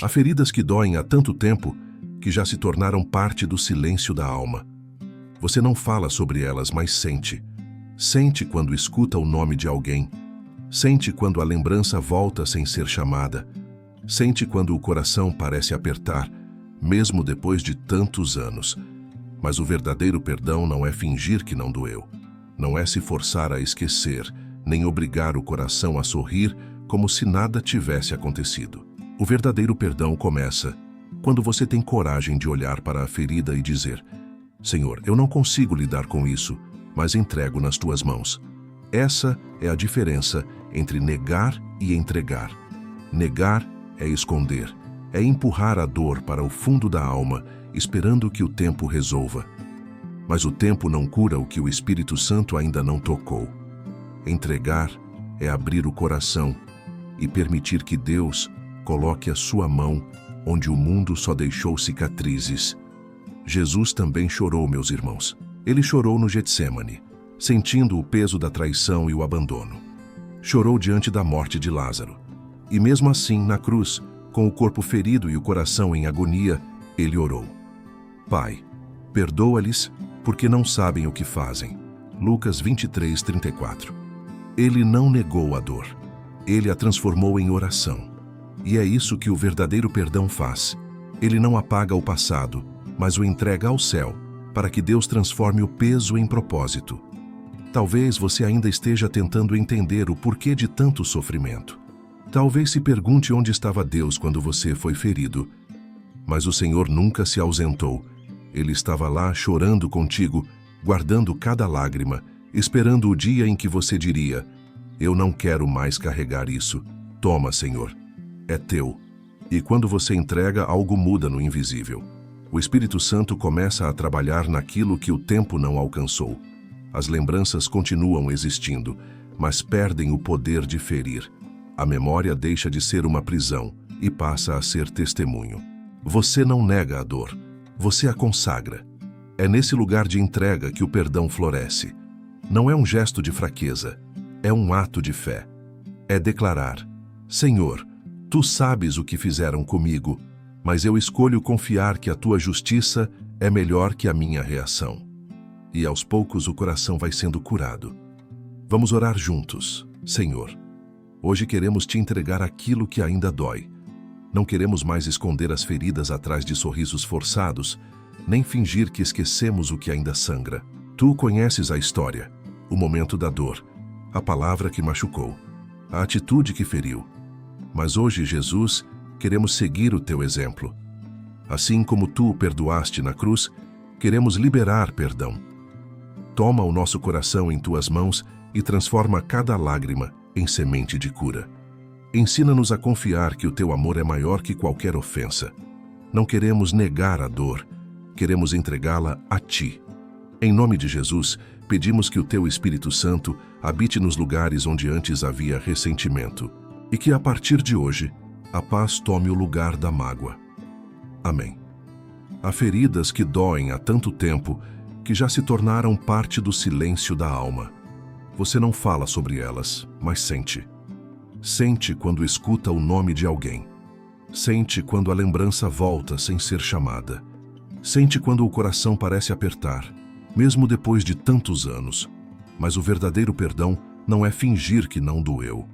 Há feridas que doem há tanto tempo que já se tornaram parte do silêncio da alma. Você não fala sobre elas, mas sente. Sente quando escuta o nome de alguém. Sente quando a lembrança volta sem ser chamada. Sente quando o coração parece apertar, mesmo depois de tantos anos. Mas o verdadeiro perdão não é fingir que não doeu. Não é se forçar a esquecer, nem obrigar o coração a sorrir como se nada tivesse acontecido. O verdadeiro perdão começa quando você tem coragem de olhar para a ferida e dizer: Senhor, eu não consigo lidar com isso, mas entrego nas tuas mãos. Essa é a diferença entre negar e entregar. Negar é esconder, é empurrar a dor para o fundo da alma, esperando que o tempo resolva. Mas o tempo não cura o que o Espírito Santo ainda não tocou. Entregar é abrir o coração e permitir que Deus coloque a sua mão onde o mundo só deixou cicatrizes. Jesus também chorou, meus irmãos. Ele chorou no Getsêmani, sentindo o peso da traição e o abandono. Chorou diante da morte de Lázaro. E mesmo assim, na cruz, com o corpo ferido e o coração em agonia, ele orou: Pai, perdoa-lhes, porque não sabem o que fazem. Lucas 23:34. Ele não negou a dor. Ele a transformou em oração. E é isso que o verdadeiro perdão faz. Ele não apaga o passado, mas o entrega ao céu, para que Deus transforme o peso em propósito. Talvez você ainda esteja tentando entender o porquê de tanto sofrimento. Talvez se pergunte onde estava Deus quando você foi ferido. Mas o Senhor nunca se ausentou. Ele estava lá chorando contigo, guardando cada lágrima, esperando o dia em que você diria: Eu não quero mais carregar isso. Toma, Senhor. É teu. E quando você entrega, algo muda no invisível. O Espírito Santo começa a trabalhar naquilo que o tempo não alcançou. As lembranças continuam existindo, mas perdem o poder de ferir. A memória deixa de ser uma prisão e passa a ser testemunho. Você não nega a dor, você a consagra. É nesse lugar de entrega que o perdão floresce. Não é um gesto de fraqueza, é um ato de fé. É declarar: Senhor, Tu sabes o que fizeram comigo, mas eu escolho confiar que a Tua justiça é melhor que a minha reação. E aos poucos o coração vai sendo curado. Vamos orar juntos. Senhor, hoje queremos Te entregar aquilo que ainda dói. Não queremos mais esconder as feridas atrás de sorrisos forçados, nem fingir que esquecemos o que ainda sangra. Tu conheces a história, o momento da dor, a palavra que machucou, a atitude que feriu. Mas hoje, Jesus, queremos seguir o Teu exemplo. Assim como Tu o perdoaste na cruz, queremos liberar perdão. Toma o nosso coração em Tuas mãos e transforma cada lágrima em semente de cura. Ensina-nos a confiar que o Teu amor é maior que qualquer ofensa. Não queremos negar a dor, queremos entregá-la a Ti. Em nome de Jesus, pedimos que o Teu Espírito Santo habite nos lugares onde antes havia ressentimento e que, a partir de hoje, a paz tome o lugar da mágoa. Amém. Há feridas que doem há tanto tempo que já se tornaram parte do silêncio da alma. Você não fala sobre elas, mas sente. Sente quando escuta o nome de alguém. Sente quando a lembrança volta sem ser chamada. Sente quando o coração parece apertar, mesmo depois de tantos anos. Mas o verdadeiro perdão não é fingir que não doeu.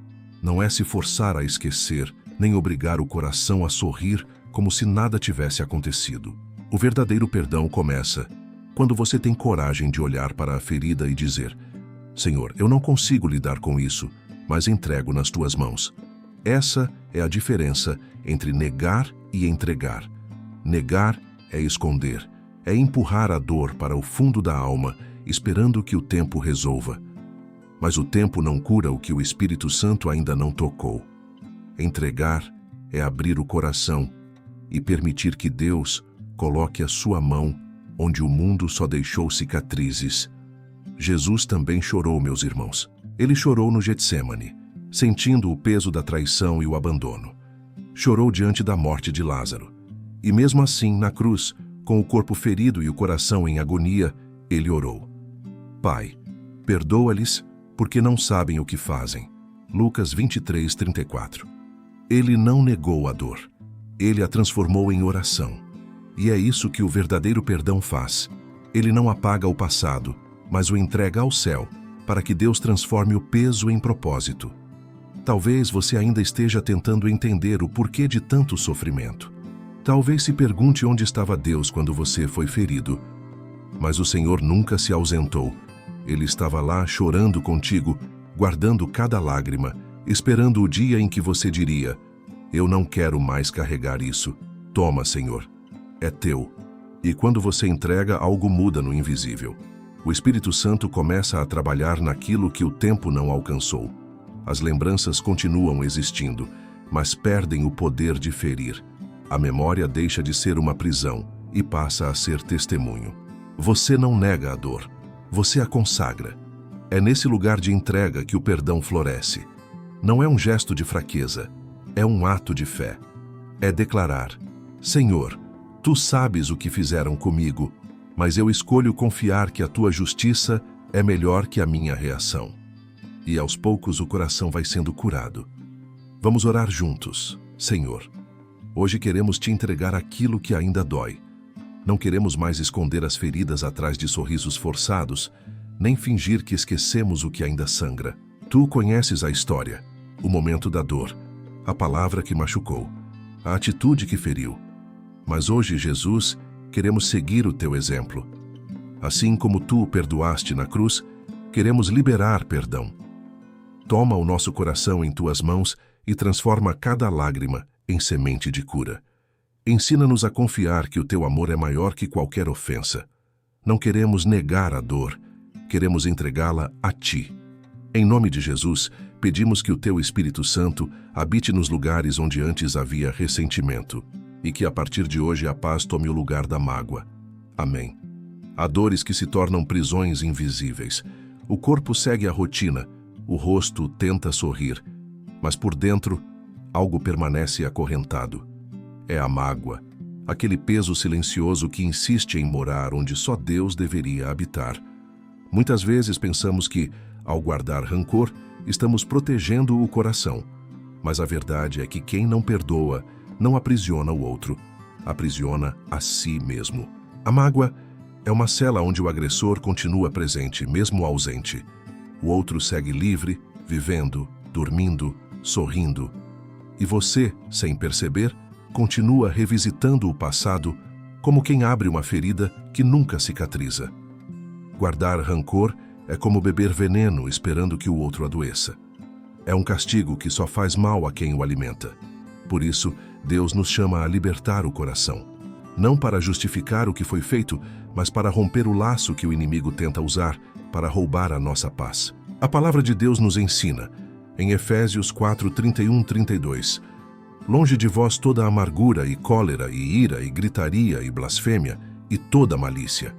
Não é se forçar a esquecer, nem obrigar o coração a sorrir como se nada tivesse acontecido. O verdadeiro perdão começa quando você tem coragem de olhar para a ferida e dizer: Senhor, eu não consigo lidar com isso, mas entrego nas Tuas mãos. Essa é a diferença entre negar e entregar. Negar é esconder, é empurrar a dor para o fundo da alma, esperando que o tempo resolva. Mas o tempo não cura o que o Espírito Santo ainda não tocou. Entregar é abrir o coração e permitir que Deus coloque a sua mão onde o mundo só deixou cicatrizes. Jesus também chorou, meus irmãos. Ele chorou no Getsêmani, sentindo o peso da traição e o abandono. Chorou diante da morte de Lázaro. E mesmo assim, na cruz, com o corpo ferido e o coração em agonia, ele orou: Pai, perdoa-lhes, porque não sabem o que fazem. Lucas 23:34. Ele não negou a dor. Ele a transformou em oração. E é isso que o verdadeiro perdão faz. Ele não apaga o passado, mas o entrega ao céu, para que Deus transforme o peso em propósito. Talvez você ainda esteja tentando entender o porquê de tanto sofrimento. Talvez se pergunte onde estava Deus quando você foi ferido. Mas o Senhor nunca se ausentou. Ele estava lá chorando contigo, guardando cada lágrima, esperando o dia em que você diria: eu não quero mais carregar isso. Toma, Senhor. É teu. E quando você entrega, algo muda no invisível. O Espírito Santo começa a trabalhar naquilo que o tempo não alcançou. As lembranças continuam existindo, mas perdem o poder de ferir. A memória deixa de ser uma prisão e passa a ser testemunho. Você não nega a dor, você a consagra. É nesse lugar de entrega que o perdão floresce. Não é um gesto de fraqueza, é um ato de fé. É declarar: Senhor, tu sabes o que fizeram comigo, mas eu escolho confiar que a tua justiça é melhor que a minha reação. E aos poucos o coração vai sendo curado. Vamos orar juntos. Senhor, hoje queremos te entregar aquilo que ainda dói. Não queremos mais esconder as feridas atrás de sorrisos forçados, nem fingir que esquecemos o que ainda sangra. Tu conheces a história, o momento da dor, a palavra que machucou, a atitude que feriu. Mas hoje, Jesus, queremos seguir o teu exemplo. Assim como tu o perdoaste na cruz, queremos liberar perdão. Toma o nosso coração em tuas mãos e transforma cada lágrima em semente de cura. Ensina-nos a confiar que o teu amor é maior que qualquer ofensa. Não queremos negar a dor, queremos entregá-la a ti. Em nome de Jesus, pedimos que o teu Espírito Santo habite nos lugares onde antes havia ressentimento e que a partir de hoje a paz tome o lugar da mágoa. Amém. Há dores que se tornam prisões invisíveis. O corpo segue a rotina, o rosto tenta sorrir, mas por dentro algo permanece acorrentado. É a mágoa, aquele peso silencioso que insiste em morar onde só Deus deveria habitar. Muitas vezes pensamos que, ao guardar rancor, estamos protegendo o coração. Mas a verdade é que quem não perdoa não aprisiona o outro, aprisiona a si mesmo. A mágoa é uma cela onde o agressor continua presente, mesmo ausente. O outro segue livre, vivendo, dormindo, sorrindo. E você, sem perceber, continua revisitando o passado como quem abre uma ferida que nunca cicatriza. Guardar rancor é como beber veneno esperando que o outro adoeça. É um castigo que só faz mal a quem o alimenta. Por isso, Deus nos chama a libertar o coração. Não para justificar o que foi feito, mas para romper o laço que o inimigo tenta usar para roubar a nossa paz. A palavra de Deus nos ensina, em Efésios 4:31-32, longe de vós toda amargura e cólera e ira e gritaria e blasfêmia e toda malícia.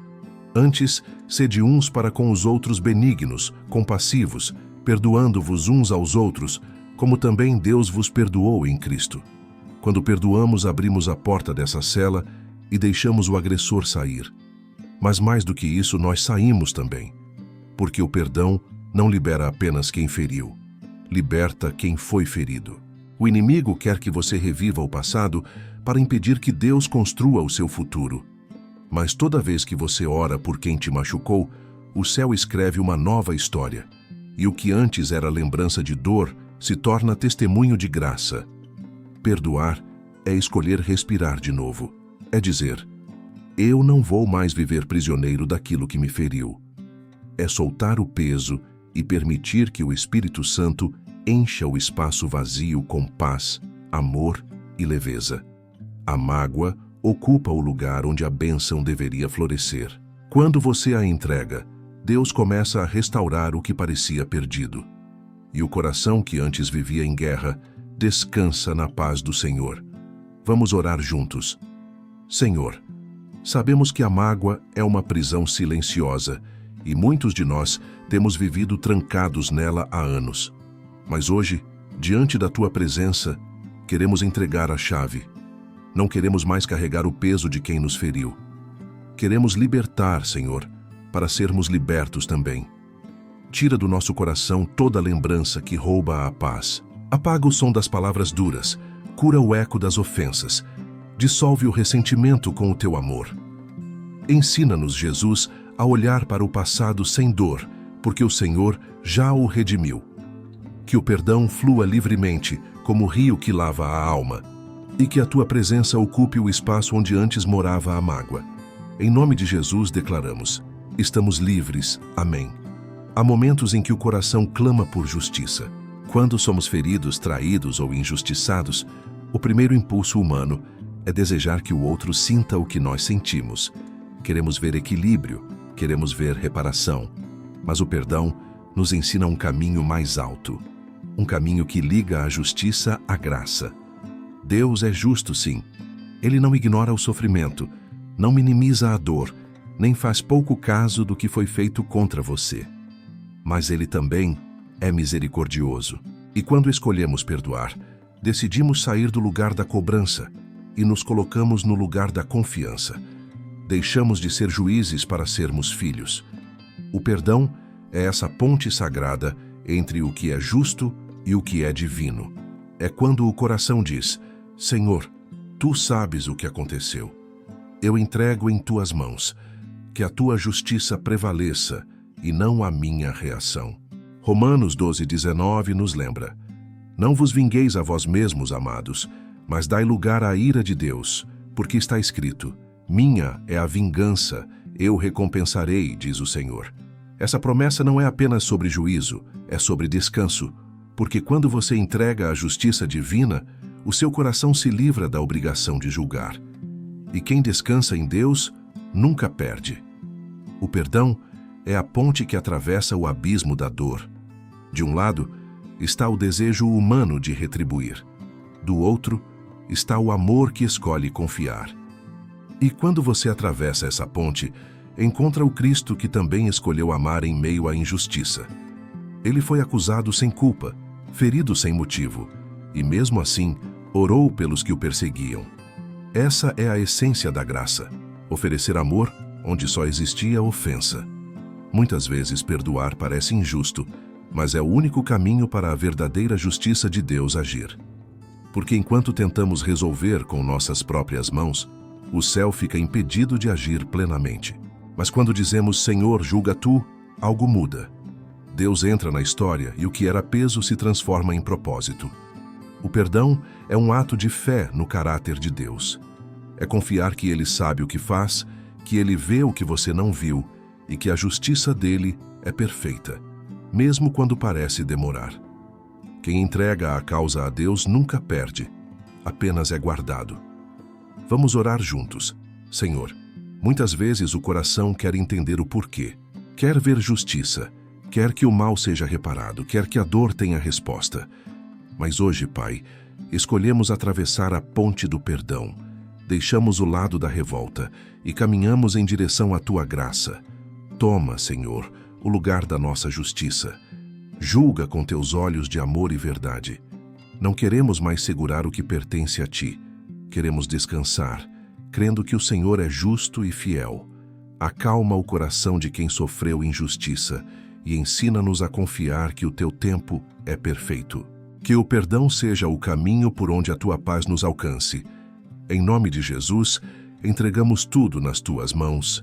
Antes, sede uns para com os outros benignos, compassivos, perdoando-vos uns aos outros, como também Deus vos perdoou em Cristo. Quando perdoamos, abrimos a porta dessa cela e deixamos o agressor sair. Mas mais do que isso, nós saímos também. Porque o perdão não libera apenas quem feriu, liberta quem foi ferido. O inimigo quer que você reviva o passado para impedir que Deus construa o seu futuro. Mas toda vez que você ora por quem te machucou, o céu escreve uma nova história. E o que antes era lembrança de dor se torna testemunho de graça. Perdoar é escolher respirar de novo. É dizer: eu não vou mais viver prisioneiro daquilo que me feriu. É soltar o peso e permitir que o Espírito Santo encha o espaço vazio com paz, amor e leveza. A mágoa ocupa o lugar onde a bênção deveria florescer. Quando você a entrega, Deus começa a restaurar o que parecia perdido. E o coração que antes vivia em guerra descansa na paz do Senhor. Vamos orar juntos. Senhor, sabemos que a mágoa é uma prisão silenciosa e muitos de nós temos vivido trancados nela há anos. Mas hoje, diante da tua presença, queremos entregar a chave. Não queremos mais carregar o peso de quem nos feriu. Queremos libertar, Senhor, para sermos libertos também. Tira do nosso coração toda lembrança que rouba a paz. Apaga o som das palavras duras, cura o eco das ofensas, dissolve o ressentimento com o teu amor. Ensina-nos, Jesus, a olhar para o passado sem dor, porque o Senhor já o redimiu. Que o perdão flua livremente, como o rio que lava a alma, e que a tua presença ocupe o espaço onde antes morava a mágoa. Em nome de Jesus declaramos: estamos livres. Amém. Há momentos em que o coração clama por justiça. Quando somos feridos, traídos ou injustiçados, o primeiro impulso humano é desejar que o outro sinta o que nós sentimos. Queremos ver equilíbrio, queremos ver reparação. Mas o perdão nos ensina um caminho mais alto, um caminho que liga a justiça à graça. Deus é justo, sim. Ele não ignora o sofrimento, não minimiza a dor, nem faz pouco caso do que foi feito contra você. Mas Ele também é misericordioso. E quando escolhemos perdoar, decidimos sair do lugar da cobrança e nos colocamos no lugar da confiança. Deixamos de ser juízes para sermos filhos. O perdão é essa ponte sagrada entre o que é justo e o que é divino. É quando o coração diz: Senhor, Tu sabes o que aconteceu. Eu entrego em Tuas mãos. Que a Tua justiça prevaleça e não a minha reação. Romanos 12:19 nos lembra: Não vos vingueis a vós mesmos, amados, mas dai lugar à ira de Deus, porque está escrito: Minha é a vingança, eu recompensarei, diz o Senhor. Essa promessa não é apenas sobre juízo, é sobre descanso, porque quando você entrega a justiça divina, o seu coração se livra da obrigação de julgar. E quem descansa em Deus nunca perde. O perdão é a ponte que atravessa o abismo da dor. De um lado está o desejo humano de retribuir. Do outro está o amor que escolhe confiar. E quando você atravessa essa ponte, encontra o Cristo que também escolheu amar em meio à injustiça. Ele foi acusado sem culpa, ferido sem motivo, e mesmo assim orou pelos que o perseguiam. Essa é a essência da graça: oferecer amor onde só existia ofensa. Muitas vezes perdoar parece injusto, mas é o único caminho para a verdadeira justiça de Deus agir. Porque enquanto tentamos resolver com nossas próprias mãos, o céu fica impedido de agir plenamente. Mas quando dizemos: Senhor, julga Tu, algo muda. Deus entra na história e o que era peso se transforma em propósito. O perdão é um ato de fé no caráter de Deus. É confiar que Ele sabe o que faz, que Ele vê o que você não viu e que a justiça dele é perfeita, mesmo quando parece demorar. Quem entrega a causa a Deus nunca perde, apenas é guardado. Vamos orar juntos. Senhor, muitas vezes o coração quer entender o porquê, quer ver justiça, quer que o mal seja reparado, quer que a dor tenha resposta. Mas hoje, Pai, escolhemos atravessar a ponte do perdão. Deixamos o lado da revolta e caminhamos em direção à Tua graça. Toma, Senhor, o lugar da nossa justiça. Julga com Teus olhos de amor e verdade. Não queremos mais segurar o que pertence a Ti. Queremos descansar, crendo que o Senhor é justo e fiel. Acalma o coração de quem sofreu injustiça e ensina-nos a confiar que o Teu tempo é perfeito. Que o perdão seja o caminho por onde a Tua paz nos alcance. Em nome de Jesus, entregamos tudo nas Tuas mãos.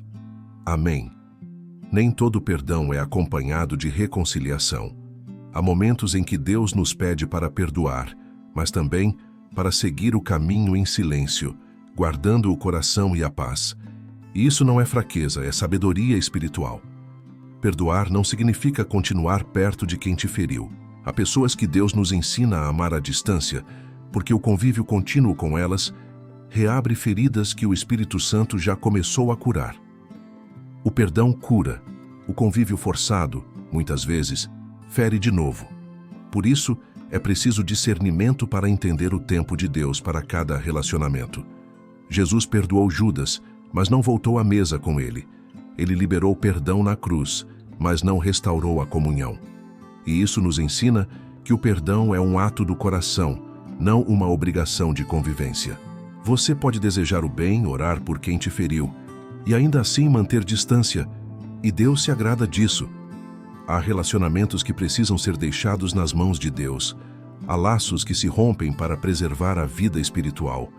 Amém. Nem todo perdão é acompanhado de reconciliação. Há momentos em que Deus nos pede para perdoar, mas também para seguir o caminho em silêncio, guardando o coração e a paz. E isso não é fraqueza, é sabedoria espiritual. Perdoar não significa continuar perto de quem te feriu. Há pessoas que Deus nos ensina a amar à distância, porque o convívio contínuo com elas reabre feridas que o Espírito Santo já começou a curar. O perdão cura. O convívio forçado, muitas vezes, fere de novo. Por isso, é preciso discernimento para entender o tempo de Deus para cada relacionamento. Jesus perdoou Judas, mas não voltou à mesa com ele. Ele liberou perdão na cruz, mas não restaurou a comunhão. E isso nos ensina que o perdão é um ato do coração, não uma obrigação de convivência. Você pode desejar o bem, orar por quem te feriu, e ainda assim manter distância, e Deus se agrada disso. Há relacionamentos que precisam ser deixados nas mãos de Deus, Há laços que se rompem para preservar a vida espiritual.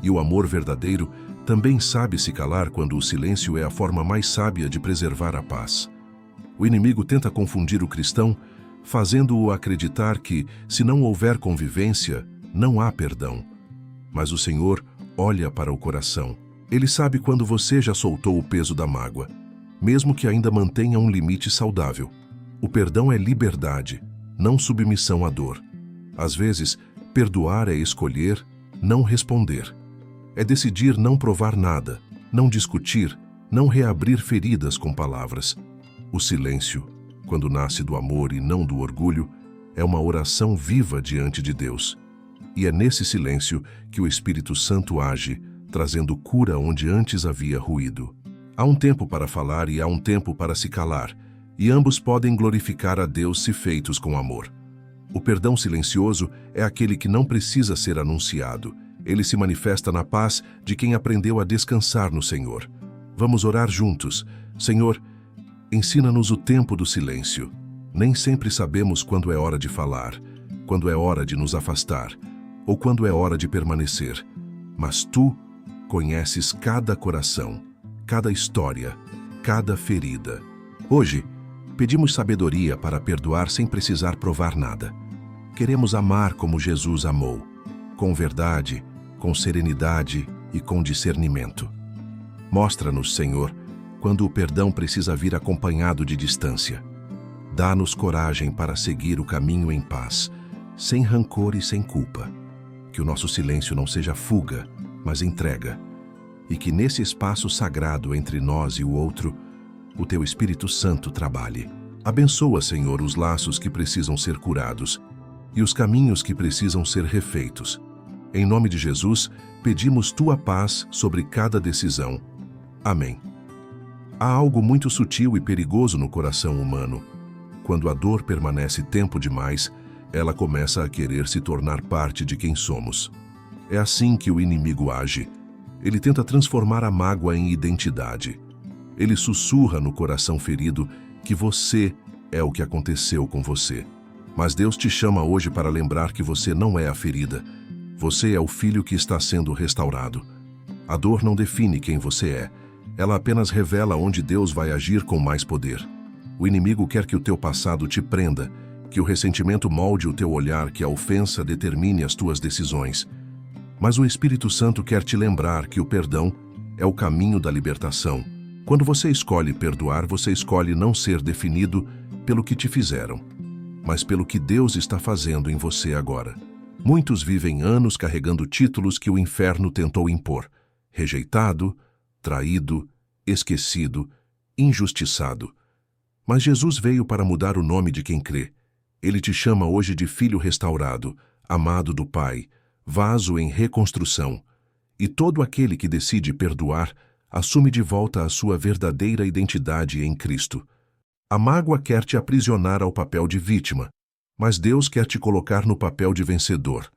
E o amor verdadeiro também sabe se calar quando o silêncio é a forma mais sábia de preservar a paz. O inimigo tenta confundir o cristão, fazendo-o acreditar que, se não houver convivência, não há perdão. Mas o Senhor olha para o coração. Ele sabe quando você já soltou o peso da mágoa, mesmo que ainda mantenha um limite saudável. O perdão é liberdade, não submissão à dor. Às vezes, perdoar é escolher, não responder. É decidir não provar nada, não discutir, não reabrir feridas com palavras. O silêncio, quando nasce do amor e não do orgulho, é uma oração viva diante de Deus. E é nesse silêncio que o Espírito Santo age, trazendo cura onde antes havia ruído. Há um tempo para falar e há um tempo para se calar, e ambos podem glorificar a Deus se feitos com amor. O perdão silencioso é aquele que não precisa ser anunciado. Ele se manifesta na paz de quem aprendeu a descansar no Senhor. Vamos orar juntos. Senhor, ensina-nos o tempo do silêncio. Nem sempre sabemos quando é hora de falar, quando é hora de nos afastar, ou quando é hora de permanecer. Mas Tu conheces cada coração, cada história, cada ferida. Hoje, pedimos sabedoria para perdoar sem precisar provar nada. Queremos amar como Jesus amou, com verdade, com serenidade e com discernimento. Mostra-nos, Senhor, quando o perdão precisa vir acompanhado de distância. Dá-nos coragem para seguir o caminho em paz, sem rancor e sem culpa. Que o nosso silêncio não seja fuga, mas entrega. E que nesse espaço sagrado entre nós e o outro, o Teu Espírito Santo trabalhe. Abençoa, Senhor, os laços que precisam ser curados e os caminhos que precisam ser refeitos. Em nome de Jesus, pedimos Tua paz sobre cada decisão. Amém. Há algo muito sutil e perigoso no coração humano. Quando a dor permanece tempo demais, ela começa a querer se tornar parte de quem somos. É assim que o inimigo age. Ele tenta transformar a mágoa em identidade. Ele sussurra no coração ferido que você é o que aconteceu com você. Mas Deus te chama hoje para lembrar que você não é a ferida. Você é o filho que está sendo restaurado. A dor não define quem você é. Ela apenas revela onde Deus vai agir com mais poder. O inimigo quer que o teu passado te prenda, que o ressentimento molde o teu olhar, que a ofensa determine as tuas decisões. Mas o Espírito Santo quer te lembrar que o perdão é o caminho da libertação. Quando você escolhe perdoar, você escolhe não ser definido pelo que te fizeram, mas pelo que Deus está fazendo em você agora. Muitos vivem anos carregando títulos que o inferno tentou impor: rejeitado, traído, esquecido, injustiçado. Mas Jesus veio para mudar o nome de quem crê. Ele te chama hoje de filho restaurado, amado do Pai, vaso em reconstrução. E todo aquele que decide perdoar, assume de volta a sua verdadeira identidade em Cristo. A mágoa quer te aprisionar ao papel de vítima, mas Deus quer te colocar no papel de vencedor.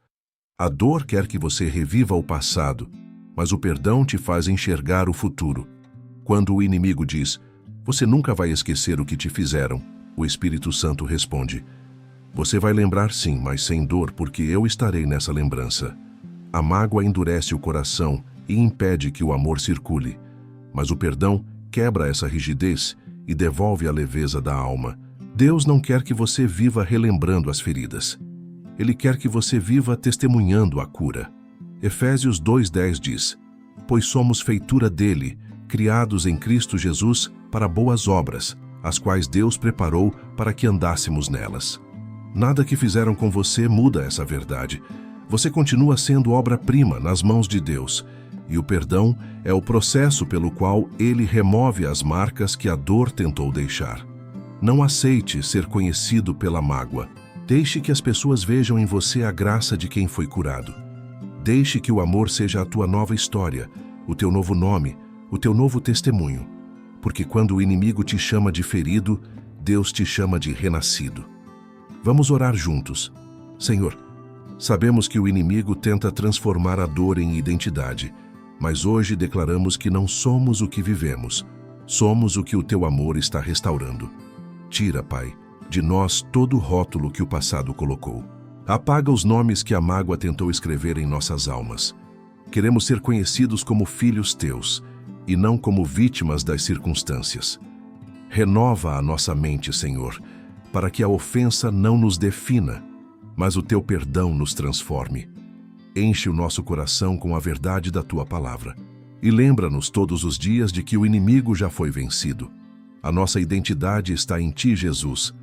A dor quer que você reviva o passado, mas o perdão te faz enxergar o futuro. Quando o inimigo diz: "Você nunca vai esquecer o que te fizeram", o Espírito Santo responde: "Você vai lembrar sim, mas sem dor, porque eu estarei nessa lembrança." A mágoa endurece o coração e impede que o amor circule, mas o perdão quebra essa rigidez e devolve a leveza da alma. Deus não quer que você viva relembrando as feridas. Ele quer que você viva testemunhando a cura. Efésios 2:10 diz: "Pois somos feitura dele, criados em Cristo Jesus para boas obras, as quais Deus preparou para que andássemos nelas." Nada que fizeram com você muda essa verdade. Você continua sendo obra-prima nas mãos de Deus, e o perdão é o processo pelo qual Ele remove as marcas que a dor tentou deixar. Não aceite ser conhecido pela mágoa. Deixe que as pessoas vejam em você a graça de quem foi curado. Deixe que o amor seja a tua nova história, o teu novo nome, o teu novo testemunho. Porque quando o inimigo te chama de ferido, Deus te chama de renascido. Vamos orar juntos. Senhor, sabemos que o inimigo tenta transformar a dor em identidade, mas hoje declaramos que não somos o que vivemos. Somos o que o teu amor está restaurando. Tira, Pai, de nós todo o rótulo que o passado colocou. Apaga os nomes que a mágoa tentou escrever em nossas almas. Queremos ser conhecidos como filhos teus, e não como vítimas das circunstâncias. Renova a nossa mente, Senhor, para que a ofensa não nos defina, mas o teu perdão nos transforme. Enche o nosso coração com a verdade da tua palavra. E lembra-nos todos os dias de que o inimigo já foi vencido. A nossa identidade está em ti, Jesus,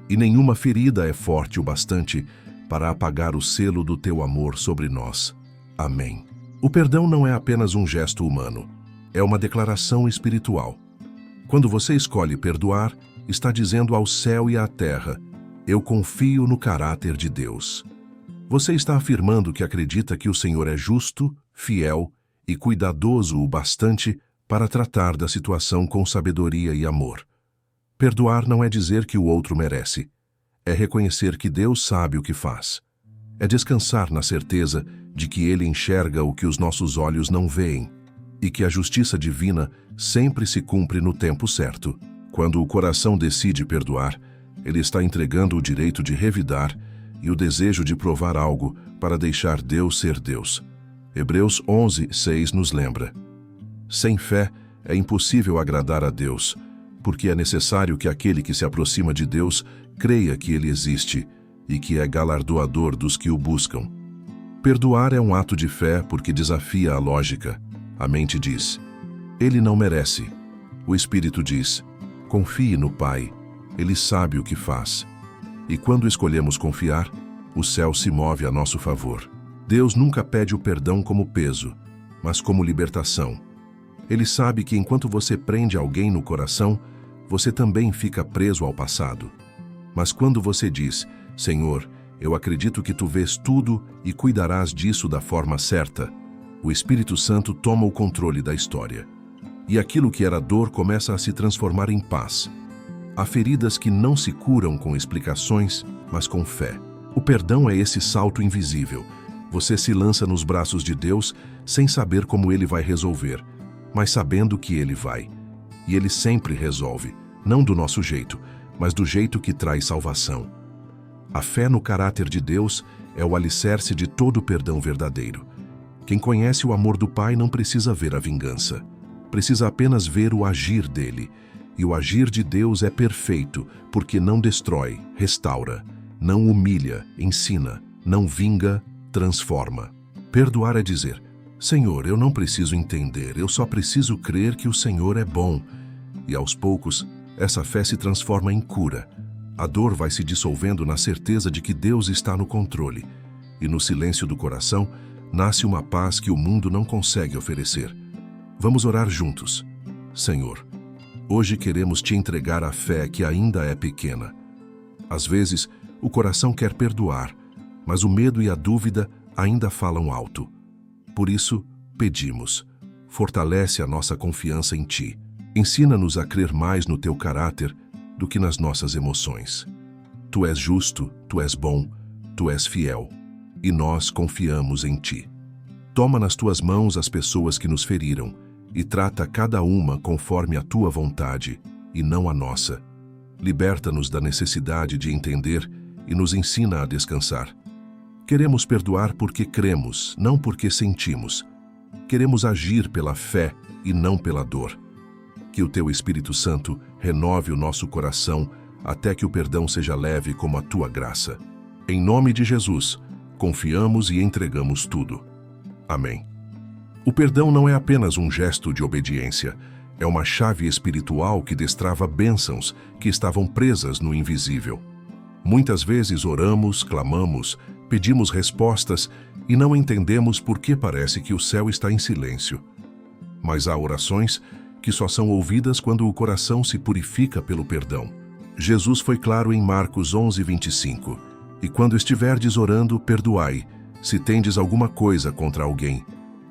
e nenhuma ferida é forte o bastante para apagar o selo do teu amor sobre nós. Amém. O perdão não é apenas um gesto humano, é uma declaração espiritual. Quando você escolhe perdoar, está dizendo ao céu e à terra: eu confio no caráter de Deus. Você está afirmando que acredita que o Senhor é justo, fiel e cuidadoso o bastante para tratar da situação com sabedoria e amor. Perdoar não é dizer que o outro merece. É reconhecer que Deus sabe o que faz. É descansar na certeza de que Ele enxerga o que os nossos olhos não veem e que a justiça divina sempre se cumpre no tempo certo. Quando o coração decide perdoar, ele está entregando o direito de revidar e o desejo de provar algo para deixar Deus ser Deus. Hebreus 11:6 nos lembra: sem fé é impossível agradar a Deus, porque é necessário que aquele que se aproxima de Deus creia que Ele existe e que é galardoador dos que o buscam. Perdoar é um ato de fé porque desafia a lógica. A mente diz: ele não merece. O Espírito diz: confie no Pai, Ele sabe o que faz. E quando escolhemos confiar, o céu se move a nosso favor. Deus nunca pede o perdão como peso, mas como libertação. Ele sabe que enquanto você prende alguém no coração, você também fica preso ao passado. Mas quando você diz: Senhor, eu acredito que Tu vês tudo e cuidarás disso da forma certa, o Espírito Santo toma o controle da história. E aquilo que era dor começa a se transformar em paz. Há feridas que não se curam com explicações, mas com fé. O perdão é esse salto invisível. Você se lança nos braços de Deus sem saber como Ele vai resolver, mas sabendo que Ele vai. E Ele sempre resolve, não do nosso jeito, mas do jeito que traz salvação. A fé no caráter de Deus é o alicerce de todo perdão verdadeiro. Quem conhece o amor do Pai não precisa ver a vingança. Precisa apenas ver o agir dele. E o agir de Deus é perfeito, porque não destrói, restaura, não humilha, ensina, não vinga, transforma. Perdoar é dizer: Senhor, eu não preciso entender, eu só preciso crer que o Senhor é bom. E aos poucos, essa fé se transforma em cura. A dor vai se dissolvendo na certeza de que Deus está no controle. E no silêncio do coração, nasce uma paz que o mundo não consegue oferecer. Vamos orar juntos. Senhor, hoje queremos Te entregar a fé que ainda é pequena. Às vezes, o coração quer perdoar, mas o medo e a dúvida ainda falam alto. Por isso, pedimos: fortalece a nossa confiança em Ti. Ensina-nos a crer mais no Teu caráter do que nas nossas emoções. Tu és justo, Tu és bom, Tu és fiel, e nós confiamos em Ti. Toma nas Tuas mãos as pessoas que nos feriram e trata cada uma conforme a Tua vontade e não a nossa. Liberta-nos da necessidade de entender e nos ensina a descansar. Queremos perdoar porque cremos, não porque sentimos. Queremos agir pela fé e não pela dor. Que o Teu Espírito Santo renove o nosso coração até que o perdão seja leve como a Tua graça. Em nome de Jesus, confiamos e entregamos tudo. Amém. O perdão não é apenas um gesto de obediência, é uma chave espiritual que destrava bênçãos que estavam presas no invisível. Muitas vezes oramos, clamamos, pedimos respostas e não entendemos por que parece que o céu está em silêncio. Mas há orações que só são ouvidas quando o coração se purifica pelo perdão. Jesus foi claro em Marcos 11:25. E quando estiverdes orando, perdoai, se tendes alguma coisa contra alguém,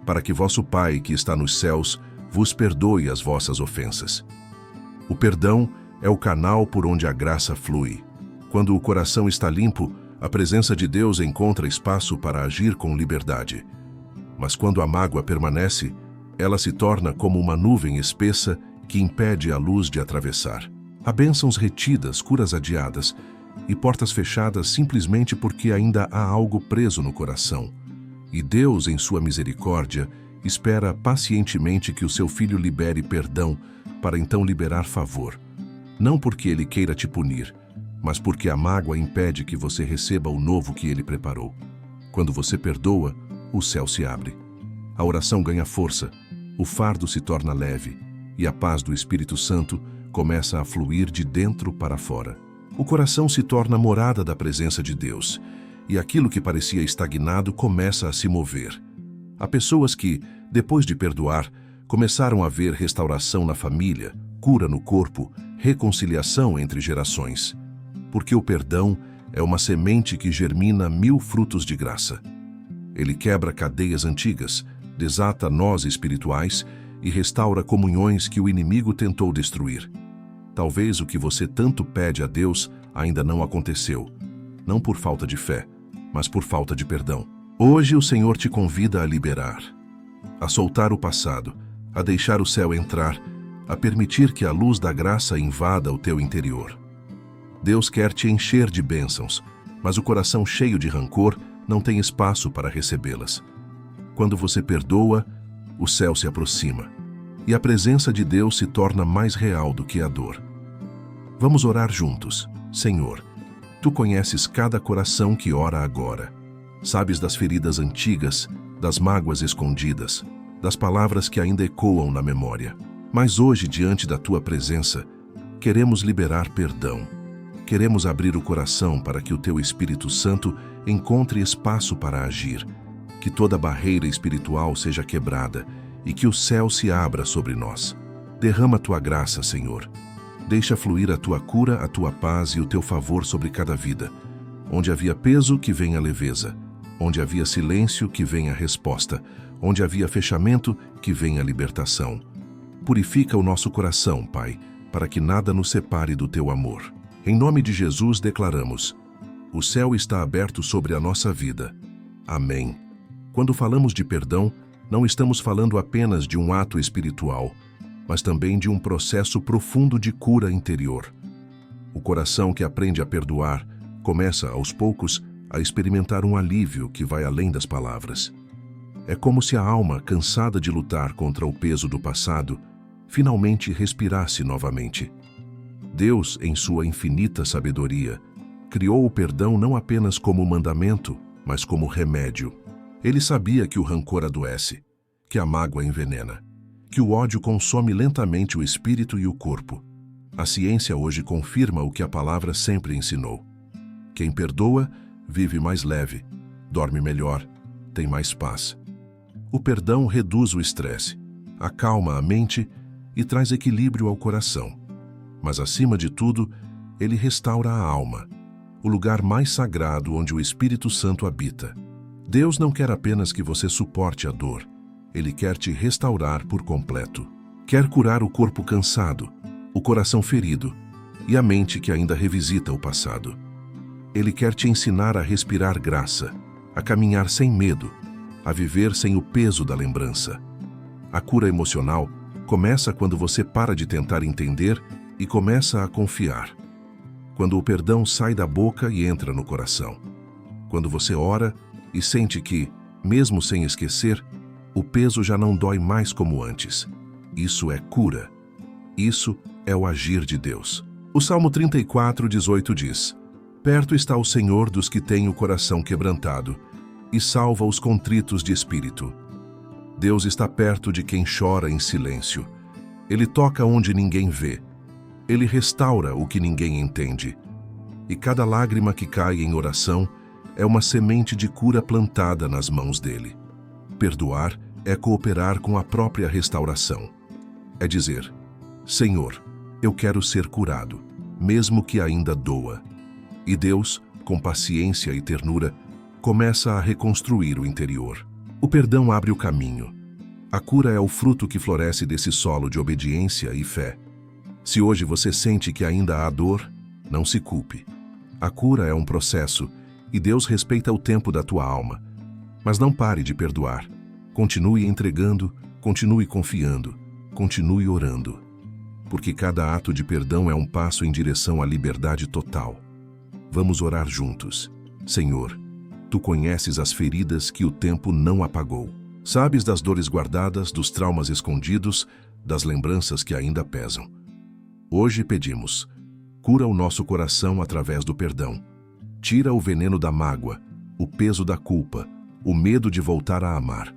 para que vosso Pai, que está nos céus, vos perdoe as vossas ofensas. O perdão é o canal por onde a graça flui. Quando o coração está limpo, a presença de Deus encontra espaço para agir com liberdade. Mas quando a mágoa permanece, ela se torna como uma nuvem espessa que impede a luz de atravessar. Há bênçãos retidas, curas adiadas, e portas fechadas simplesmente porque ainda há algo preso no coração. E Deus, em sua misericórdia, espera pacientemente que o seu filho libere perdão para então liberar favor. Não porque ele queira te punir, mas porque a mágoa impede que você receba o novo que ele preparou. Quando você perdoa, o céu se abre. A oração ganha força, o fardo se torna leve e a paz do Espírito Santo começa a fluir de dentro para fora. O coração se torna morada da presença de Deus e aquilo que parecia estagnado começa a se mover. Há pessoas que, depois de perdoar, começaram a ver restauração na família, cura no corpo, reconciliação entre gerações. Porque o perdão é uma semente que germina 1000 frutos de graça. Ele quebra cadeias antigas, desata nós espirituais e restaura comunhões que o inimigo tentou destruir. Talvez o que você tanto pede a Deus ainda não aconteceu, não por falta de fé, mas por falta de perdão. Hoje o Senhor te convida a liberar, a soltar o passado, a deixar o céu entrar, a permitir que a luz da graça invada o teu interior. Deus quer te encher de bênçãos, mas o coração cheio de rancor não tem espaço para recebê-las. Quando você perdoa, o céu se aproxima, e a presença de Deus se torna mais real do que a dor. Vamos orar juntos. Senhor, Tu conheces cada coração que ora agora. Sabes das feridas antigas, das mágoas escondidas, das palavras que ainda ecoam na memória. Mas hoje, diante da Tua presença, queremos liberar perdão. Queremos abrir o coração para que o Teu Espírito Santo encontre espaço para agir, que toda barreira espiritual seja quebrada e que o céu se abra sobre nós. Derrama Tua graça, Senhor. Deixa fluir a Tua cura, a Tua paz e o Teu favor sobre cada vida. Onde havia peso, que venha leveza. Onde havia silêncio, que venha resposta. Onde havia fechamento, que venha libertação. Purifica o nosso coração, Pai, para que nada nos separe do Teu amor. Em nome de Jesus declaramos: o céu está aberto sobre a nossa vida. Amém. Quando falamos de perdão, não estamos falando apenas de um ato espiritual, mas também de um processo profundo de cura interior. O coração que aprende a perdoar começa, aos poucos, a experimentar um alívio que vai além das palavras. É como se a alma, cansada de lutar contra o peso do passado, finalmente respirasse novamente. Deus, em sua infinita sabedoria, criou o perdão não apenas como mandamento, mas como remédio. Ele sabia que o rancor adoece, que a mágoa envenena, que o ódio consome lentamente o espírito e o corpo. A ciência hoje confirma o que a palavra sempre ensinou. Quem perdoa, vive mais leve, dorme melhor, tem mais paz. O perdão reduz o estresse, acalma a mente e traz equilíbrio ao coração. Mas, acima de tudo, ele restaura a alma, o lugar mais sagrado onde o Espírito Santo habita. Deus não quer apenas que você suporte a dor. Ele quer te restaurar por completo. Quer curar o corpo cansado, o coração ferido e a mente que ainda revisita o passado. Ele quer te ensinar a respirar graça, a caminhar sem medo, a viver sem o peso da lembrança. A cura emocional começa quando você para de tentar entender e começa a confiar. Quando o perdão sai da boca e entra no coração. Quando você ora e sente que, mesmo sem esquecer, o peso já não dói mais como antes. Isso é cura. Isso é o agir de Deus. O Salmo 34:18 diz: perto está o Senhor dos que têm o coração quebrantado e salva os contritos de espírito. Deus está perto de quem chora em silêncio. Ele toca onde ninguém vê. Ele restaura o que ninguém entende. E cada lágrima que cai em oração é uma semente de cura plantada nas mãos dele. Perdoar é cooperar com a própria restauração. É dizer: Senhor, eu quero ser curado, mesmo que ainda doa. E Deus, com paciência e ternura, começa a reconstruir o interior. O perdão abre o caminho. A cura é o fruto que floresce desse solo de obediência e fé. Se hoje você sente que ainda há dor, não se culpe. A cura é um processo e Deus respeita o tempo da tua alma. Mas não pare de perdoar. Continue entregando, continue confiando, continue orando. Porque cada ato de perdão é um passo em direção à liberdade total. Vamos orar juntos. Senhor, Tu conheces as feridas que o tempo não apagou. Sabes das dores guardadas, dos traumas escondidos, das lembranças que ainda pesam. Hoje pedimos, cura o nosso coração através do perdão. Tira o veneno da mágoa, o peso da culpa, o medo de voltar a amar.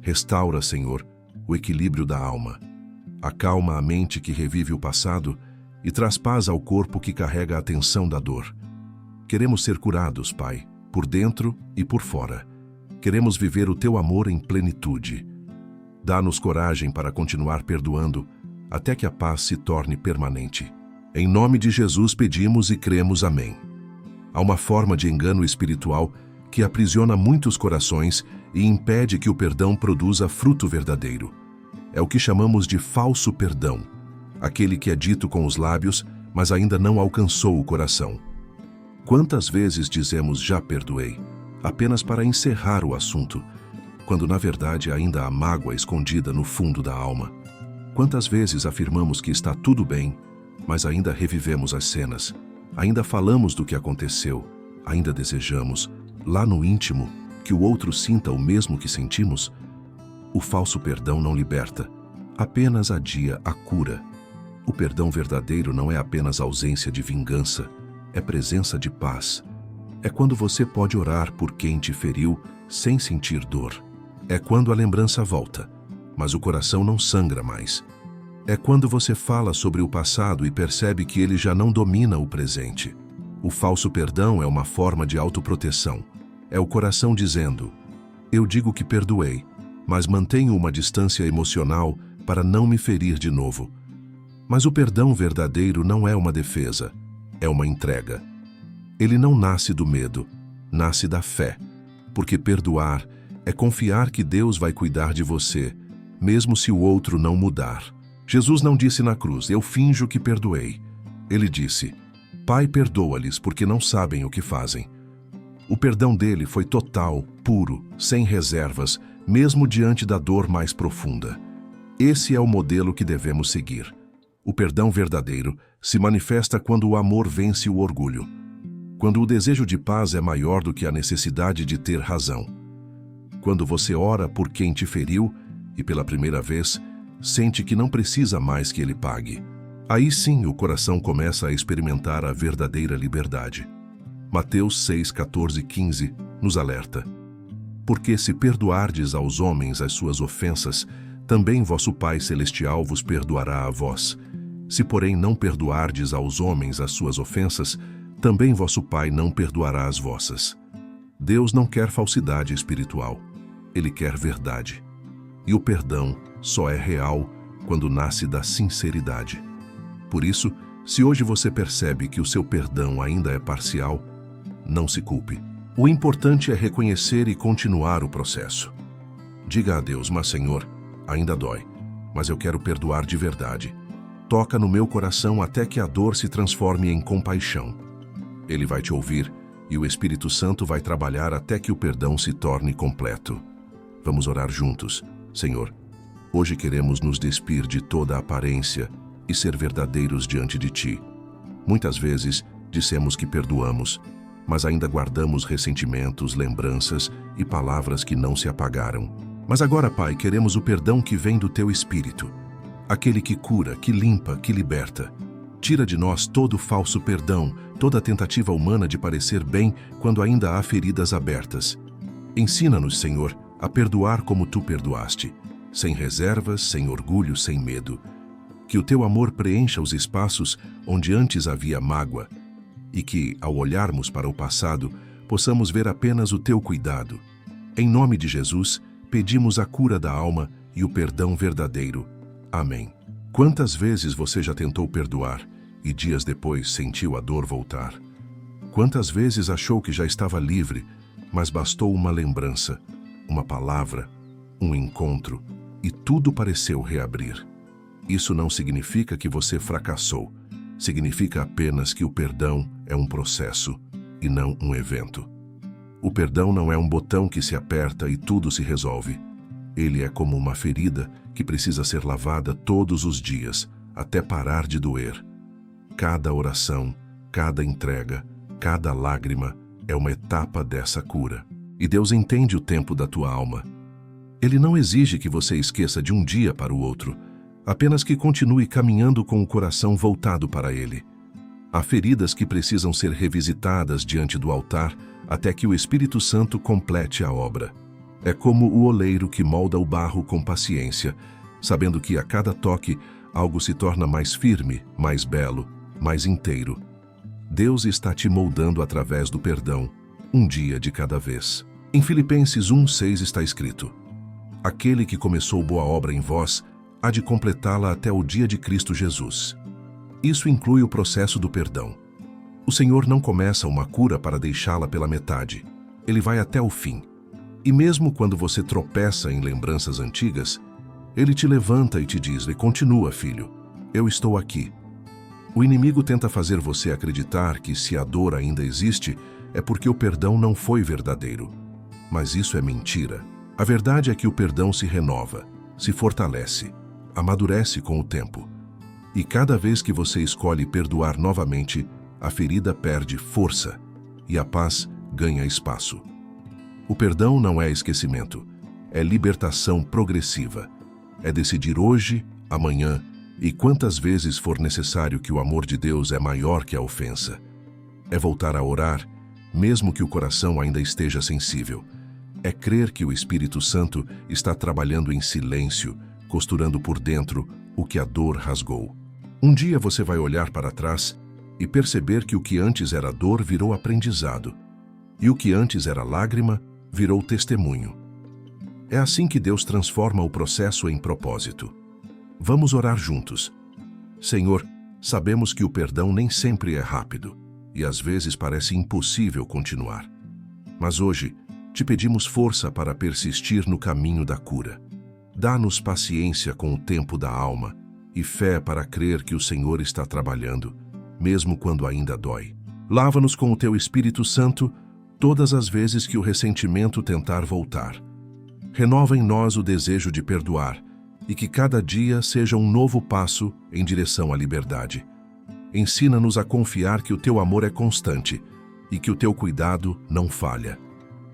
Restaura, Senhor, o equilíbrio da alma. Acalma a mente que revive o passado e traz paz ao corpo que carrega a tensão da dor. Queremos ser curados, Pai, por dentro e por fora. Queremos viver o Teu amor em plenitude. Dá-nos coragem para continuar perdoando até que a paz se torne permanente. Em nome de Jesus pedimos e cremos. Amém. Há uma forma de engano espiritual que aprisiona muitos corações e impede que o perdão produza fruto verdadeiro. É o que chamamos de falso perdão, aquele que é dito com os lábios, mas ainda não alcançou o coração. Quantas vezes dizemos já perdoei, apenas para encerrar o assunto, quando na verdade ainda há mágoa escondida no fundo da alma? Quantas vezes afirmamos que está tudo bem, mas ainda revivemos as cenas, ainda falamos do que aconteceu, ainda desejamos, lá no íntimo, que o outro sinta o mesmo que sentimos? O falso perdão não liberta, apenas adia a cura. O perdão verdadeiro não é apenas ausência de vingança, é presença de paz. É quando você pode orar por quem te feriu sem sentir dor. É quando a lembrança volta, mas o coração não sangra mais. É quando você fala sobre o passado e percebe que ele já não domina o presente. O falso perdão é uma forma de autoproteção. É o coração dizendo, eu digo que perdoei, mas mantenho uma distância emocional para não me ferir de novo. Mas o perdão verdadeiro não é uma defesa, é uma entrega. Ele não nasce do medo, nasce da fé, porque perdoar é confiar que Deus vai cuidar de você, mesmo se o outro não mudar. Jesus não disse na cruz, eu finjo que perdoei. Ele disse, Pai, perdoa-lhes porque não sabem o que fazem. O perdão dele foi total, puro, sem reservas, mesmo diante da dor mais profunda. Esse é o modelo que devemos seguir. O perdão verdadeiro se manifesta quando o amor vence o orgulho, quando o desejo de paz é maior do que a necessidade de ter razão, quando você ora por quem te feriu e, pela primeira vez, sente que não precisa mais que ele pague. Aí sim o coração começa a experimentar a verdadeira liberdade. Mateus 6, 14 e 15 nos alerta. Porque se perdoardes aos homens as suas ofensas, também vosso Pai Celestial vos perdoará a vós. Se, porém, não perdoardes aos homens as suas ofensas, também vosso Pai não perdoará as vossas. Deus não quer falsidade espiritual. Ele quer verdade. E o perdão só é real quando nasce da sinceridade. Por isso, se hoje você percebe que o seu perdão ainda é parcial, não se culpe. O importante é reconhecer e continuar o processo. Diga a Deus, mas Senhor, ainda dói, mas eu quero perdoar de verdade. Toca no meu coração até que a dor se transforme em compaixão. Ele vai te ouvir e o Espírito Santo vai trabalhar até que o perdão se torne completo. Vamos orar juntos. Senhor, hoje queremos nos despir de toda a aparência e ser verdadeiros diante de Ti. Muitas vezes dissemos que perdoamos, mas ainda guardamos ressentimentos, lembranças e palavras que não se apagaram. Mas agora, Pai, queremos o perdão que vem do Teu Espírito, aquele que cura, que limpa, que liberta. Tira de nós todo falso perdão, toda tentativa humana de parecer bem quando ainda há feridas abertas. Ensina-nos, Senhor, a perdoar como Tu perdoaste, sem reservas, sem orgulho, sem medo. Que o Teu amor preencha os espaços onde antes havia mágoa e que, ao olharmos para o passado, possamos ver apenas o Teu cuidado. Em nome de Jesus, pedimos a cura da alma e o perdão verdadeiro. Amém. Quantas vezes você já tentou perdoar e dias depois sentiu a dor voltar? Quantas vezes achou que já estava livre, mas bastou uma lembrança, uma palavra, um encontro e tudo pareceu reabrir? Isso não significa que você fracassou. Significa apenas que o perdão é um processo e não um evento. O perdão não é um botão que se aperta e tudo se resolve. Ele é como uma ferida que precisa ser lavada todos os dias, até parar de doer. Cada oração, cada entrega, Cada lágrima é uma etapa dessa cura. E Deus entende o tempo da tua alma. Ele não exige que você esqueça de um dia para o outro, apenas que continue caminhando com o coração voltado para Ele. Há feridas que precisam ser revisitadas diante do altar até que o Espírito Santo complete a obra. É como o oleiro que molda o barro com paciência, sabendo que a cada toque algo se torna mais firme, mais belo, mais inteiro. Deus está te moldando através do perdão, um dia de cada vez. Em Filipenses 1:6 está escrito: aquele que começou boa obra em vós há de completá-la até o dia de Cristo Jesus. Isso inclui o processo do perdão. O Senhor não começa uma cura para deixá-la pela metade. Ele vai até o fim. E mesmo quando você tropeça em lembranças antigas, Ele te levanta e te diz: continua, filho, eu estou aqui. O inimigo tenta fazer você acreditar que se a dor ainda existe, é porque o perdão não foi verdadeiro. Mas isso é mentira. A verdade é que o perdão se renova, se fortalece, amadurece com o tempo. E cada vez que você escolhe perdoar novamente, a ferida perde força e a paz ganha espaço. O perdão não é esquecimento, é libertação progressiva. É decidir hoje, amanhã e quantas vezes for necessário que o amor de Deus é maior que a ofensa. É voltar a orar, mesmo que o coração ainda esteja sensível. É crer que o Espírito Santo está trabalhando em silêncio, costurando por dentro o que a dor rasgou. Um dia você vai olhar para trás e perceber que o que antes era dor virou aprendizado, e o que antes era lágrima virou testemunho. É assim que Deus transforma o processo em propósito. Vamos orar juntos. Senhor, sabemos que o perdão nem sempre é rápido, e às vezes parece impossível continuar. Mas hoje, te pedimos força para persistir no caminho da cura. Dá-nos paciência com o tempo da alma e fé para crer que o Senhor está trabalhando, mesmo quando ainda dói. Lava-nos com o Teu Espírito Santo todas as vezes que o ressentimento tentar voltar. Renova em nós o desejo de perdoar e que cada dia seja um novo passo em direção à liberdade. Ensina-nos a confiar que o Teu amor é constante e que o Teu cuidado não falha.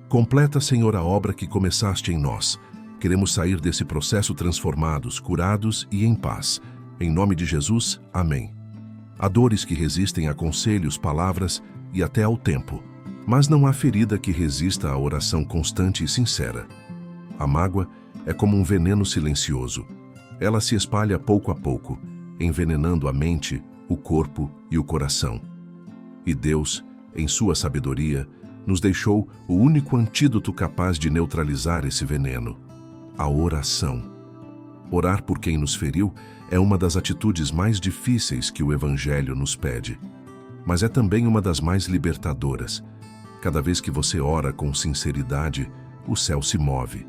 Completa, Senhor, a obra que começaste em nós. Queremos sair desse processo transformados, curados e em paz. Em nome de Jesus, amém. Há dores que resistem a conselhos, palavras e até ao tempo. Mas não há ferida que resista à oração constante e sincera. A mágoa é como um veneno silencioso. Ela se espalha pouco a pouco, envenenando a mente, o corpo e o coração. E Deus, em sua sabedoria, nos deixou o único antídoto capaz de neutralizar esse veneno: a oração. Orar por quem nos feriu é uma das atitudes mais difíceis que o Evangelho nos pede, mas é também uma das mais libertadoras. Cada vez que você ora com sinceridade, o céu se move.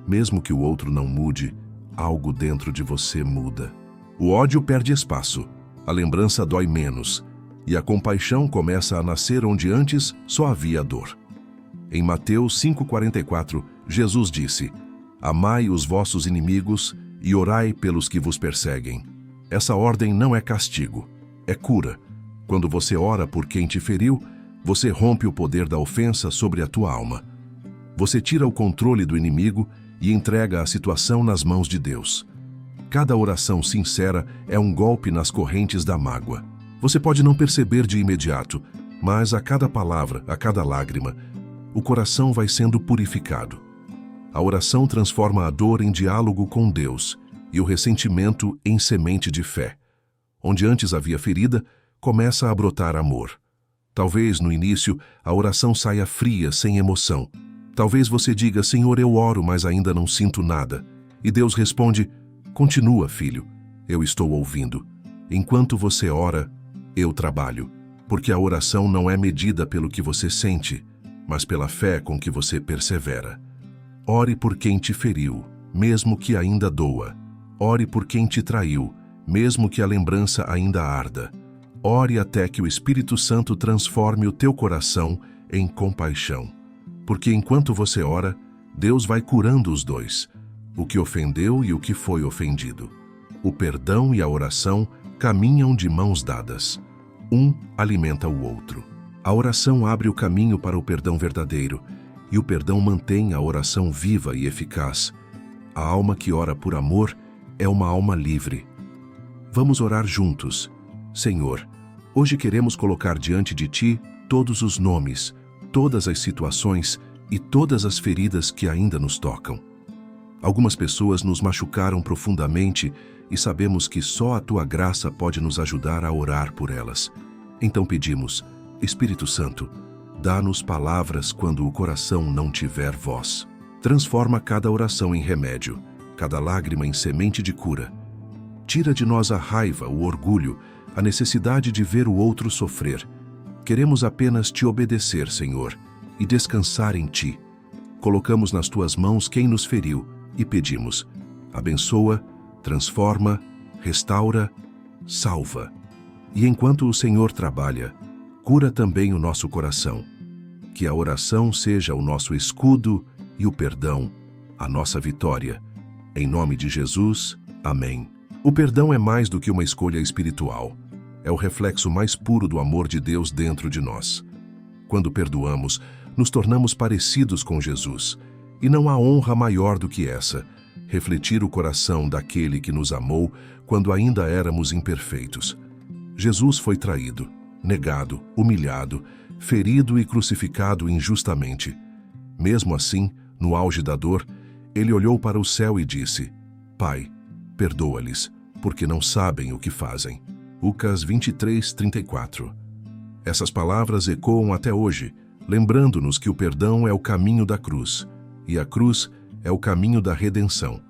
Mesmo que o outro não mude, algo dentro de você muda. O ódio perde espaço, a lembrança dói menos, e a compaixão começa a nascer onde antes só havia dor. Em Mateus 5,44, Jesus disse: amai os vossos inimigos e orai pelos que vos perseguem. Essa ordem não é castigo, é cura. Quando você ora por quem te feriu, você rompe o poder da ofensa sobre a tua alma. Você tira o controle do inimigo e entrega a situação nas mãos de Deus. Cada oração sincera é um golpe nas correntes da mágoa. Você pode não perceber de imediato, mas a cada palavra, a cada lágrima, o coração vai sendo purificado. A oração transforma a dor em diálogo com Deus e o ressentimento em semente de fé. Onde antes havia ferida, começa a brotar amor. Talvez, no início, a oração saia fria, sem emoção. Talvez você diga: Senhor, eu oro, mas ainda não sinto nada. E Deus responde: continua, filho, eu estou ouvindo. Enquanto você ora, eu trabalho. Porque a oração não é medida pelo que você sente, mas pela fé com que você persevera. Ore por quem te feriu, mesmo que ainda doa. Ore por quem te traiu, mesmo que a lembrança ainda arda. Ore até que o Espírito Santo transforme o teu coração em compaixão. Porque enquanto você ora, Deus vai curando os dois, o que ofendeu e o que foi ofendido. O perdão e a oração caminham de mãos dadas. Um alimenta o outro. A oração abre o caminho para o perdão verdadeiro, e o perdão mantém a oração viva e eficaz. A alma que ora por amor é uma alma livre. Vamos orar juntos. Senhor, hoje queremos colocar diante de Ti todos os nomes, todas as situações e todas as feridas que ainda nos tocam. Algumas pessoas nos machucaram profundamente e sabemos que só a Tua graça pode nos ajudar a orar por elas. Então pedimos, Espírito Santo, dá-nos palavras quando o coração não tiver voz. Transforma cada oração em remédio, cada lágrima em semente de cura. Tira de nós a raiva, o orgulho, a necessidade de ver o outro sofrer. Queremos apenas Te obedecer, Senhor, e descansar em Ti. Colocamos nas Tuas mãos quem nos feriu e pedimos, abençoa, transforma, restaura, salva. E enquanto o Senhor trabalha, cura também o nosso coração. Que a oração seja o nosso escudo e o perdão, a nossa vitória. Em nome de Jesus, amém. O perdão é mais do que uma escolha espiritual. É o reflexo mais puro do amor de Deus dentro de nós. Quando perdoamos, nos tornamos parecidos com Jesus. E não há honra maior do que essa, refletir o coração daquele que nos amou quando ainda éramos imperfeitos. Jesus foi traído, negado, humilhado, ferido e crucificado injustamente. Mesmo assim, no auge da dor, ele olhou para o céu e disse, Pai, perdoa-lhes, porque não sabem o que fazem. Lucas 23:34. Essas palavras ecoam até hoje, lembrando-nos que o perdão é o caminho da cruz, e a cruz é o caminho da redenção.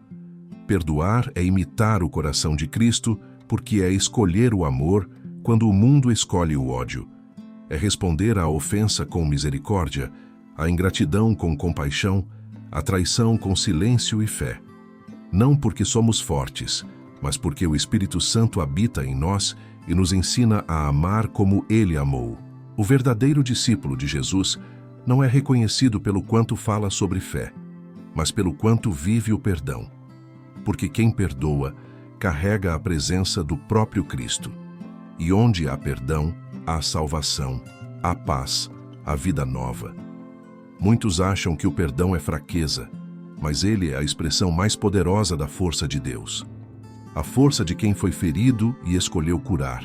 Perdoar é imitar o coração de Cristo, porque é escolher o amor quando o mundo escolhe o ódio. É responder à ofensa com misericórdia, à ingratidão com compaixão, à traição com silêncio e fé. Não porque somos fortes, mas porque o Espírito Santo habita em nós e nos ensina a amar como Ele amou. O verdadeiro discípulo de Jesus não é reconhecido pelo quanto fala sobre fé, mas pelo quanto vive o perdão. Porque quem perdoa carrega a presença do próprio Cristo. E onde há perdão, há salvação, há paz, há vida nova. Muitos acham que o perdão é fraqueza, mas ele é a expressão mais poderosa da força de Deus. A força de quem foi ferido e escolheu curar,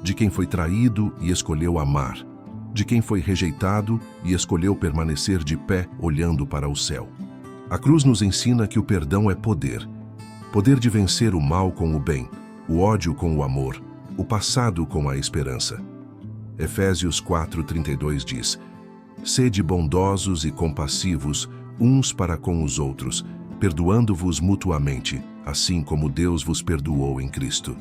de quem foi traído e escolheu amar, de quem foi rejeitado e escolheu permanecer de pé olhando para o céu. A cruz nos ensina que o perdão é poder. Poder de vencer o mal com o bem, o ódio com o amor, o passado com a esperança. Efésios 4:32 diz, Sede bondosos e compassivos uns para com os outros, perdoando-vos mutuamente, assim como Deus vos perdoou em Cristo.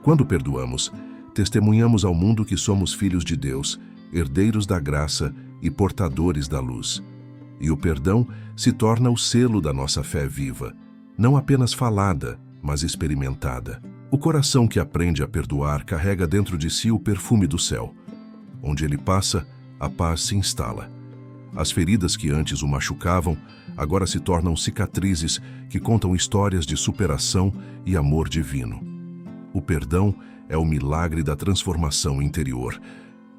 Quando perdoamos, testemunhamos ao mundo que somos filhos de Deus, herdeiros da graça e portadores da luz. E o perdão se torna o selo da nossa fé viva, não apenas falada, mas experimentada. O coração que aprende a perdoar carrega dentro de si o perfume do céu. Onde ele passa, a paz se instala. As feridas que antes o machucavam, agora se tornam cicatrizes que contam histórias de superação e amor divino. O perdão é o milagre da transformação interior.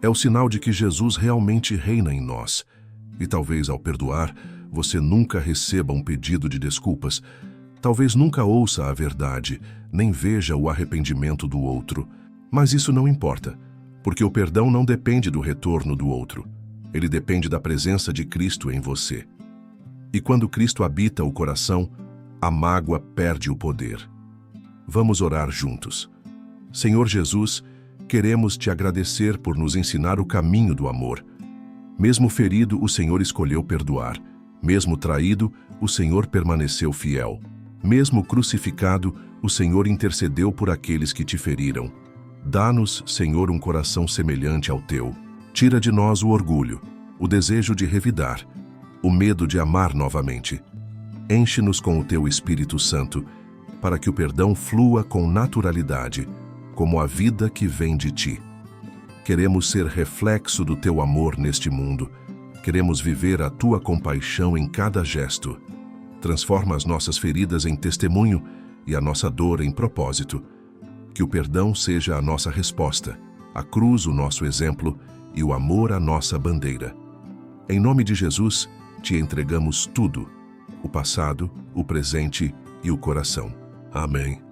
É o sinal de que Jesus realmente reina em nós. E talvez ao perdoar, você nunca receba um pedido de desculpas. Talvez nunca ouça a verdade, nem veja o arrependimento do outro. Mas isso não importa, porque o perdão não depende do retorno do outro. Ele depende da presença de Cristo em você. E quando Cristo habita o coração, a mágoa perde o poder. Vamos orar juntos. Senhor Jesus, queremos te agradecer por nos ensinar o caminho do amor. Mesmo ferido, o Senhor escolheu perdoar. Mesmo traído, o Senhor permaneceu fiel. Mesmo crucificado, o Senhor intercedeu por aqueles que te feriram. Dá-nos, Senhor, um coração semelhante ao teu. Tira de nós o orgulho, o desejo de revidar, o medo de amar novamente. Enche-nos com o teu Espírito Santo, para que o perdão flua com naturalidade, como a vida que vem de ti. Queremos ser reflexo do teu amor neste mundo. Queremos viver a tua compaixão em cada gesto. Transforma as nossas feridas em testemunho e a nossa dor em propósito. Que o perdão seja a nossa resposta, a cruz o nosso exemplo e o amor a nossa bandeira. Em nome de Jesus, te entregamos tudo, o passado, o presente e o coração. Amém.